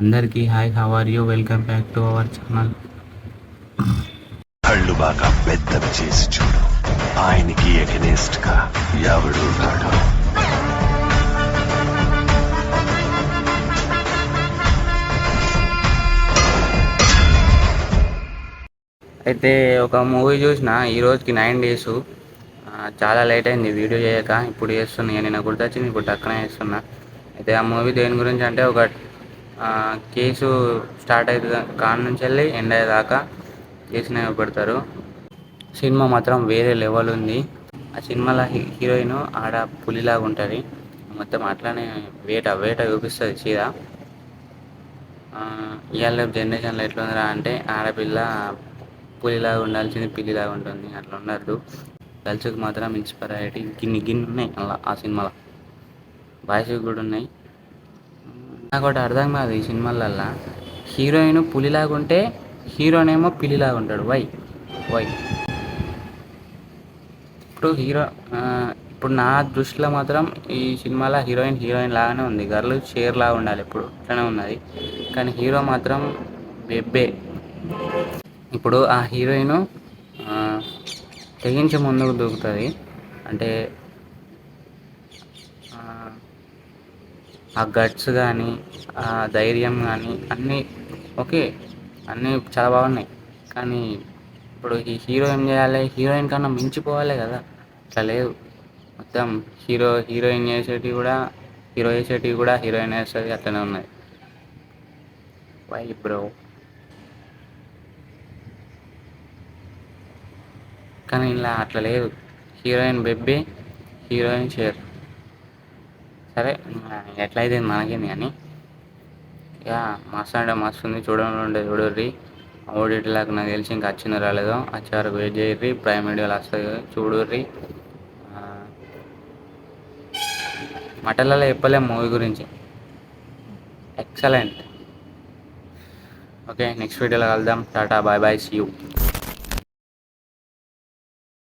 అందరికీ hi, how are you? Welcome back to our channel. కళ్ళు బాగా పెద్దవి చేసి చూడు, ఆయనకి ఎగనెస్ట్ గా ఎవడు రాడు. అయితే ఒక మూవీ చూసిన ఈ రోజుకి 9 days. చాలా లేట్ అయింది వీడియో చేయక. ఇప్పుడు చేస్తున్నా, నేను గుర్తొచ్చింది, ఇప్పుడు టక్కనే చేస్తున్నా. అయితే ఆ మూవీ దేని గురించి అంటే, ఒక కేసు స్టార్ట్ అవుతుంది కాడ నుంచి వెళ్ళి ఎండ్ అయ్యేదాకా కేసుని పెడతారు. సినిమా మాత్రం వేరే లెవెల్ ఉంది. ఆ సినిమాలో హీరోయిన్ ఆడ పులిలాగా ఉంటుంది, మొత్తం అట్లానే వేట చూపిస్తుంది చీర. ఇవాళ జనరేషన్లో ఎట్లుందిరా అంటే, ఆడపిల్ల పులిలాగా ఉండాల్సింది పిల్లిలాగా ఉంటుంది, అట్లా ఉండద్దు. గర్ల్స్కి మాత్రం ఇన్స్పైర్ గిన్ని ఉన్నాయి అలా ఆ సినిమాలో. బాయ్స్కి కూడా ఉన్నాయి. నాకు ఒకటి అర్థం కాదు ఈ సినిమాలల్లో, హీరోయిన్ పులిలాగా ఉంటే హీరోనేమో పిల్లిలాగా ఉంటాడు. వై ఇప్పుడు నా దృష్టిలో మాత్రం ఈ సినిమాలో హీరోయిన్ లాగానే ఉంది. గర్ల్ షేర్ లాగా ఉండాలి, ఎప్పుడు అట్లనే ఉన్నది. కానీ హీరో మాత్రం బెబ్బే. ఇప్పుడు ఆ హీరోయిన్ తెగించి ముందుకు దూకుతుంది అంటే, ఆ గట్స్ కానీ ఆ ధైర్యం కానీ అన్నీ ఓకే, అన్నీ చాలా బాగున్నాయి. కానీ ఇప్పుడు ఈ హీరో ఏం చేయాలి? హీరోయిన్ కన్నా మించిపోవాలి కదా. అట్లా లేదు, మొత్తం హీరోయిన్ చేసేటివి కూడా హీరో చేసేటివి కూడా హీరోయిన్ వేస్తుంది, అట్లనే ఉన్నది. Why bro? కానీ ఇలా అట్లా లేదు, హీరోయిన్ బెబ్బే, హీరోయిన్ షేర్. సరే, ఎట్లయితే మనకేంది కానీ, ఇక మస్తు అంటే మస్తు ఉంది. చూడర్రి. ఓడిటీలకు నాకు తెలిసి ఇంకా వచ్చిందో రాలేదో, వచ్చే వరకు వెయిట్ చేయర్రి. ప్రైమ్ వీడియోలు వస్తుంది, చూడుర్రి. మటన్లలో చెప్పలేం మూవీ గురించి, ఎక్సలెంట్. ఓకే, నెక్స్ట్ వీడియోలో కలుద్దాం. Tata, bye bye, see you.